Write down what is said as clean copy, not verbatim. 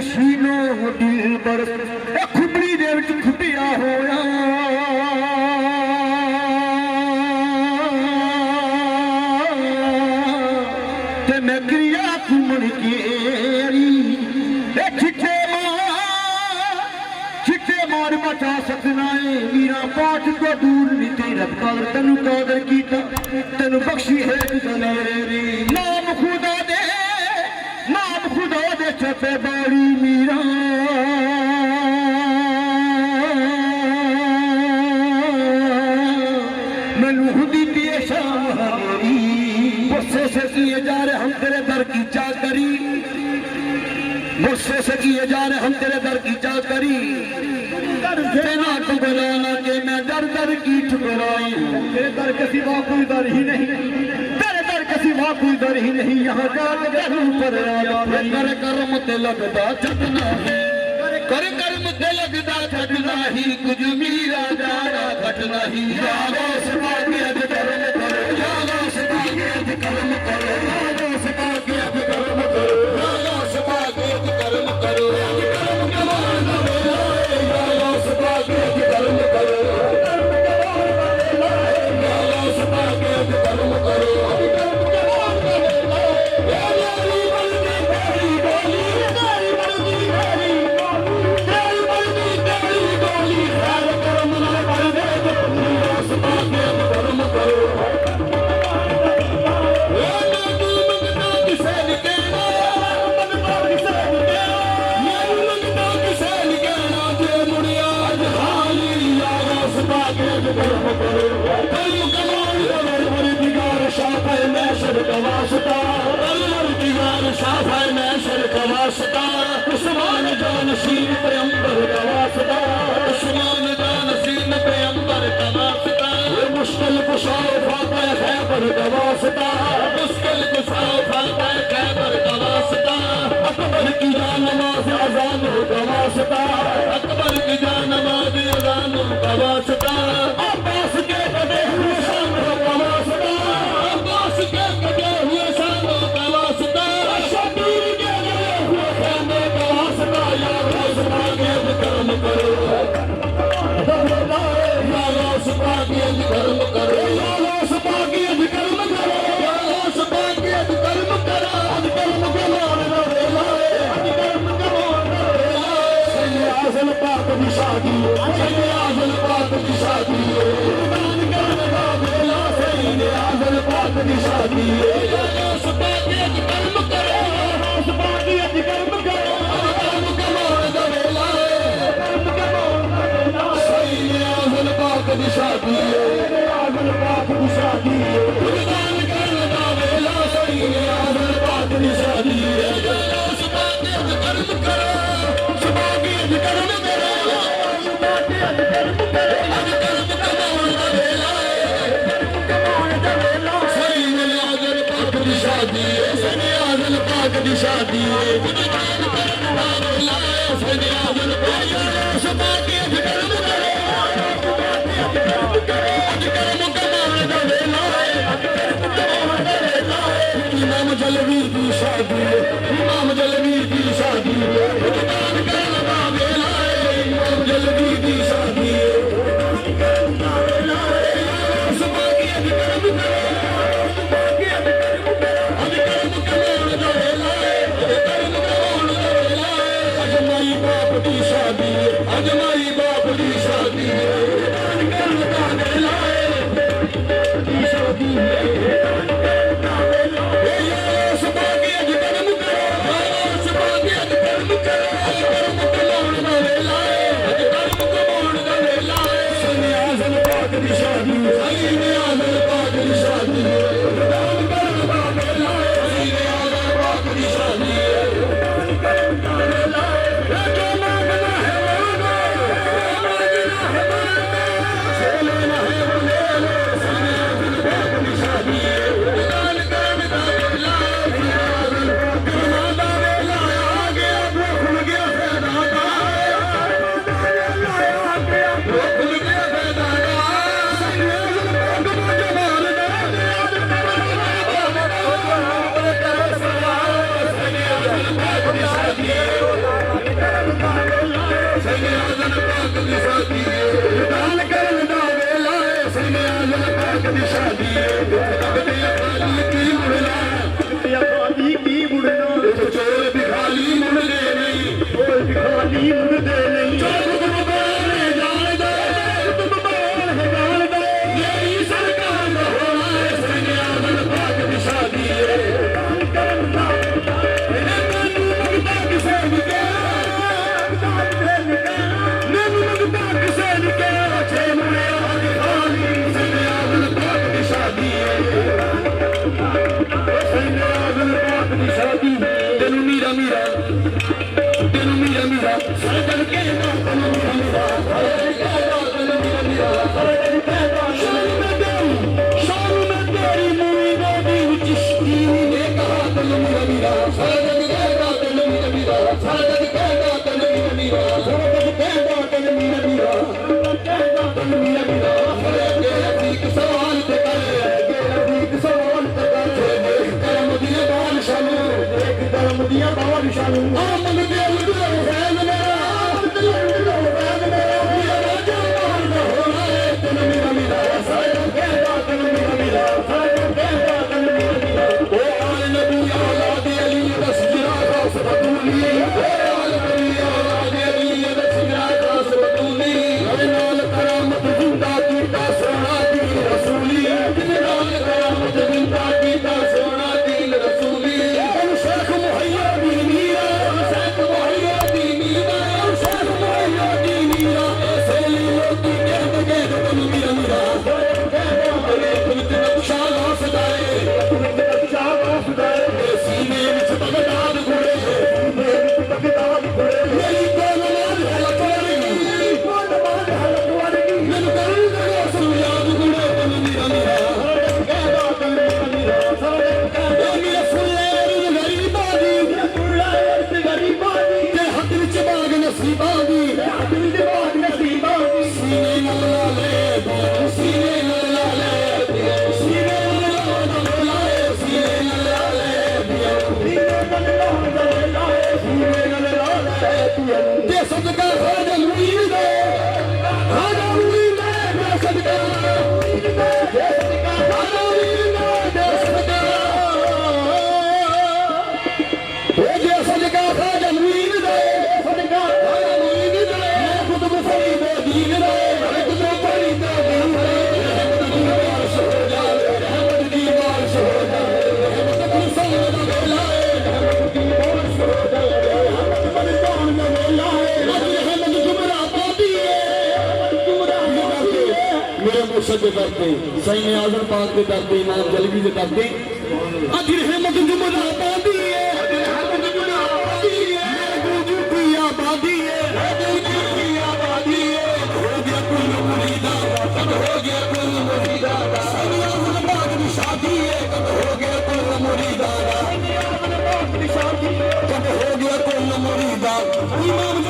नशीनो दिल बर खुबड़ी दे विच खुटिया होया ते मैं क्रिया घूमन केरी छिटे मार बचा सकना है मीरा पाठ को दूर नहीं तेरा कादर तेनू कादर कीता तेनू बख्शी है दलेरी नाम खुदा दे छपे बाड़ी मीरा मैनू हुदी पिए शाम हरी गुस्से से किए जा रहे हम तेरे दर की चाकरी गुस्से से किए जा रहे हम तेरे दर की चाकरी ना ठुकराना के मैं दर दर की ठुकराई तेरे दर के सिवा कोई दर ही नहीं तेरे दर के सिवा कोई दर ही नहीं यहाँ जाकर पर आया कर कर्म ते लगदा छटना ही कर कर्म ते लगदा छटना ही कुछ मीरा जाना घटना ही यारो सदा के अज कर्म करो यारो सदा के अज कर्म करो यारो सदा के अज कर्म करो यारो सदा के अज कर्म करो उस्मान जान सीन पे अंबर का वास्ता उस्मान जान सीन पे अंबर का वास्ता मुश्किल कुशाओ फाता खैबर का वास्ता मुश्किल कुशाओ फाता खैबर का वास्ता अकबर की जान नमाज अजान का वास्ता अकबर की जान नमाज अजान का वास्ता अब्बास के कदे हुए शान का वास्ता अब्बास के कदे हुए शान का वास्ता शबीर के कदे हुए शान का वास्ता या रोज़ के कर्म करो या रोज़ के कर्म करो या रोज़ के कर्म करो या रोज़ के कर्म करो आज कर्म कमाने ना वेला आज कर्म कमाने ना वेला सैयद आज़म पाक की शादी सैयद आज़म पाक की शादी कुर्बान करने का वेला सैयद आज़म पाक की शादी या रोज़ के कर्म करो रोज़ के कर्म करो कर्म कमाने ना वेला कर्म कमाने ना वेला सैयद आज़म पाक की शादी आज़म पाक की शादी कुर्बान करने का वेला सैयद आज़म पाक की शादी या रोज़ के कर्म करो सुबह के कर्म करो सुबह के कर्म करो आज कर्म कमाने का वेला कर्म कमाने का वेला सैयद आज़म पाक की शादी सैयद आज़म पाक की शादी कुर्बान करने का वेला सैयद आज़म पाक सुबह के कर्म करो इमाम जलवी की शादी इमाम जलवी की शादी कुर्बान करने का वेला इमाम जलवी की शादी कुर्बान करने का वेला सुबह के कर्म करो सुबह के कर्म करो आज कर्म कमाने का वेला कर्म कमाने का वेला आज माई बाप की शादी आज माई बाप की शादी कुर्बान करने का वेला की शादी शादी ਦੀ ਸਾਥੀ ਦਾਨ ਕਰਨ ਦਾ ਵੇਲਾ ਸੈਨੇ ਆਜ਼ਮ ਪਾਕ ਦੀ ਸ਼ਾਦੀ ਤਖਤੇ ਅਕਾਲੀ ਕੀ ਮੁੜਨਾ ਤਖਤੇ ਅਕਾਲੀ ਕੀ ਮੁੜਨਾ ਚੋਰ ਬਿਖਾਲੀ ਮੁੜਦੇ ਨਹੀਂ ਚੋਰ ਬਿਖਾਲੀ ਮੁੜਦੇ ਨਹੀਂ ਚੋਰ ਗੁਰਬਾਨ ਜਾਣਦਾ ਤੁਮ ਬਾਣ ਹੈ ਜਾਣਦਾ ਮੇਰੀ ਸਰਕਾਰ ਦਾ ਹੋਣਾ ਹੈ ਸੈਨੇ ਆਜ਼ਮ ਪਾਕ ਦੀ ਸ਼ਾਦੀ ਦਾਨ ਕਰਨ ਦਾ ਮੈਨੂੰ ਮੰਗਦਾ ਕਿਸੇ ਨੂੰ ਮੈਨੂੰ ਮੰਗਦਾ ਕਿਸੇ ਨੂੰ ਛੇ ਮੁੜੇ ਆਦੀ ਖਾਲੀ ਸੈਨੇ ਆਜ਼ਮ ਪਾਕ ਦੀ ਸ਼ਾਦੀ ਸੈਨੇ ਆਜ਼ਮ ਪਾਕ ਦੀ ਸ਼ਾਦੀ ਤੈਨੂੰ ਮੀਰਾ ਮੀਰਾ ਤੈਨੂੰ ਮੀਰਾ ਮੀਰਾ ਸਾਰੇ ਦਿਨ ਕਹਿਣਾ ਤੈਨੂੰ ਮੀਰਾ ਮੀਰਾ ਸਾਰੇ ਦਿਨ ਕਹਿਣਾ ਤੈਨੂੰ ਮੀਰਾ ਮੀਰਾ ਸਾਰੇ ਦਿਨ ਕਹਿਣਾ ਸ਼ਾਨ ਮੈਂ ਤੇਰੀ ਮੁਰੀਦਾ ਦੀ ਚਿਸ਼ਤੀ ਨੇ ਕਹਾ ਤੈਨੂੰ ਮੀਰਾ ਮੀਰਾ ਸਾਰੇ ਦਿਨ ਕਹਿਣਾ ਤੈਨੂੰ ਮੀਰਾ ਮੀਰਾ ਸਾਰੇ ਦਿਨ ਕਹਿਣਾ ਤੈਨੂੰ ਮੀਰਾ ਮੀਰਾ ਸਾਰੇ ਦਿਨ ਕਹਿਣਾ ਤੈਨੂੰ ਮੀਰਾ ਮੀਰਾ ਕਹਿਣਾ ਤੈਨੂੰ ਮੀਰਾ ਮੀਰਾ ਹਰੇ ਅੱਗੇ ਇੱਕ ਸਵਾਲ ਤੇ ਕਰ ਇੱਕ ਸਵਾਲ ਤੇ ਕਰ ਕਰਮ ਦੀਆਂ ਬਾਰਿਸ਼ਾਂ ਨੂੰ ਇੱਕ ਕਰਮ ਦੀਆਂ ਬਾਰਿਸ਼ਾਂ ਨੂੰ ਆ ਮਨ ਦੇ ਉਲਟ ਫੈਲ ਮੇਰਾ ਤੇ ਉਲਟ ਫੈਲ ਮੇਰਾ ਰਾਜਾ ਮਾਰਦਾ ਹੋਣਾ ਹੈ ਤੈਨੂੰ ਮੀਰਾ ਮੀਰਾ ਸਾਰੇ ਦਿਨ ਕਹਿਣਾ ਤੈਨੂੰ ਮੀਰਾ ਮੀਰਾ ਸਾਰੇ ਦਿਨ ਕਹਿਣਾ ਤੈਨੂੰ ਮੀਰਾ ਮੀਰਾ ਉਹ ਆਲ ਨਬੀ ਔਲਾਦ ਅਲੀ ਦਾ ਸਿਜਰਾ ਖਾਸ ਬਤੂਲੀ ਆਲ ਨਬੀ ਔਲਾਦ ਅਲੀ ਦਾ ਸਿਜਰਾ ਖਾਸ ਬਤੂਲੀ ਨਾਲ ਕਰਾਮਤ ਜ਼ਿੰਦਾ ਕੀਤਾ ਸੋਹਣਾ ਦਿਲ ਰਸੂਲੀ ਨਾਲ ਕਰਾਮਤ ਜ਼ਿੰਦਾ ਕੀਤਾ ਸੋਹਣਾ ਦਿਲ ਰਸੂਲੀ ਸ਼ੇਖ ਮੁਹੱਈਆ ਦੀ ਮੀਰਾ ਸ਼ੇਖ ਮੁਹੱਈਆ ਦੀ ਮੀਰਾ ਸ਼ੇਖ ਮੁਹੱਈਆ ਦੀ ਮੀਰਾ ਸੇਲੀ ਲੋਕੀ ਕਹਿੰਦੇ ਤੈਨੂੰ ਮੀਰਾ ਮੀਰਾ ਤੁਮ ਤੇ ਨਕਸ਼ਾ ਲਾ ਸਦਾਏ ਤੁਮ ਤੇ ਨਕਸ਼ਾ ਲਾ ਸਦਾਏ ਸੀਨੇ ਵਿੱਚ ਬਗਦਾਦ ਘੁੜੇ ਸੀਨੇ ਵਿੱਚ ਬਗਦਾਦ ਘੁੜੇ ਮੇਰੀ ਕੋਲ ਨਮਾਜ਼ ਹਲਕ ਵਰਗੀ ਕੋਲ ਨਮਾਜ਼ ਹਲਕ ਵਰਗੀ ਮੈਨੂੰ ਕਰਨ ਦਾ ਸੁਣ ਯਾਦ ਘੁੜੇ ਤੈਨੂੰ ਮੀਰਾ ਮੀਰਾ ਕਹਿੰਦਾ ਤੈਨੂੰ ਮੀਰਾ ਮੀਰਾ ਸਾਰੇ ਕਹਿੰਦੇ ਮੇਰੇ ਫੁੱਲੇ ਗਰੀਬਾਂ ਦੀ ਫੁੱਲੇ ਗਰੀਬਾਂ ਦੀ ਤੇ ਹੱਥ ਵਿੱਚ ਬਾਗ ਨਸੀਬਾਂ ਦੀ ਹੱਥ ਵਿੱਚ ਬਾਗ ਨਸੀਬਾਂ ਦੀ ਸੀਨੇ ਨਾਲ ਲਾ ਲੈ ਸੀਨੇ ਨਾਲ ਲਾ ਲੈ ਸੀਨੇ ਨਾਲ ਲਾ ਲੈ ਸੀਨੇ ਨਾਲ ਲਾ ਲੈ ਸੀਨੇ ਨਾਲ ਲਾ ਲੈ ਸੀਨੇ ਨਾਲ ਲਾ ਲੈ ਤੇ ਸਦਕਾ ਖਾਜਾ ਮੁਈਨ ਦੇ ਖਾਜਾ ਮੁਈਨ ਦੇ ਸਦਕਾ ਮੁਈਨ ਦੇ ਸਦਕਾ ਖਾਜਾ ਮੁਈਨ ਦੇ ਸਦਕਾ ਉਹ ਜੇ ਸਦਕਾ ਖਾਜਾ ਮੁਈਨ ਦੇ ਸਦਕਾ ਖਾਜਾ ਮੁਈਨ ਦੇ ਮੈਂ ਕੁਤਬ ਫਰੀਦ ਦੀਨ ਦੇ ਮੈਂ ਕੁਤਬ ਫਰੀਦ ਦੀਨ ਦੇ ਰਹਿਮਤ ਦੀ ਬਾਰਿਸ਼ ਹੋ ਜਾਵੇ ਰਹਿਮਤ ਦੀ ਬਾਰਿਸ਼ ਹੋ ਜਾਵੇ ਰਹਿਮਤ ਦੀ ਸੋਹਣ ਦਾ ਵੇਲਾ ਹੈ ਰਹਿਮਤ ਦੀ ਬਾਰਿਸ਼ ਹੋ ਜਾਵੇ ਰਹਿਮਤ ਬਨ ਜਾਣ ਦਾ ਵੇਲਾ ਹੈ ਅੱਜ ਰਹਿਮਤ ਜੁਮਰਾ ਪਾਦੀ ਹੈ ਜੁਮਰਾ ਪਾਦੀ ਹੈ ਮੇਰੇ ਮੁਰਸ਼ਦ ਦੇ ਦਰ ਤੇ ਸੈਨੇ ਆਜ਼ਮ ਪਾਕ ਦੇ ਦਰ ਤੇ ਇਮਾਮ ਜਲਵੀ ਦੇ ਦਰ ਤੇ ਅੱਜ ਰਹਿਮਤ ਜੁਮਰਾ ਪਾਦੀ ਹੈ ਅੱਜ ਰਹਿਮਤ ਜੁਮਰਾ ਪਾਦੀ ਹੈ ਗੁਰੂ ਦੀ ਆਬਾਦੀ ਹੈ ਗੁਰੂ ਦੀ ਆਬਾਦੀ ਹੈ ਹੋ ਗਿਆ ਕੁੱਲ ਮੁਰੀਦਾ ਕਦ ਹੋ ਗਿਆ ਕੁੱਲ ਮੁਰੀਦਾ ਸੈਨੇ ਆਜ਼ਮ ਪਾਕ ਦੀ ਸ਼ਾਦੀ ਹੈ ਕਦ ਹੋ ਗਿਆ ਕੁੱਲ ਮੁਰੀਦਾ ਸੈਨੇ ਆਜ਼ਮ ਪਾਕ ਦੀ ਸ਼ਾਦੀ ਕਦ ਹੋ ਗਿਆ ਕੁੱਲ ਮੁਰੀਦਾ ਇਮਾਮ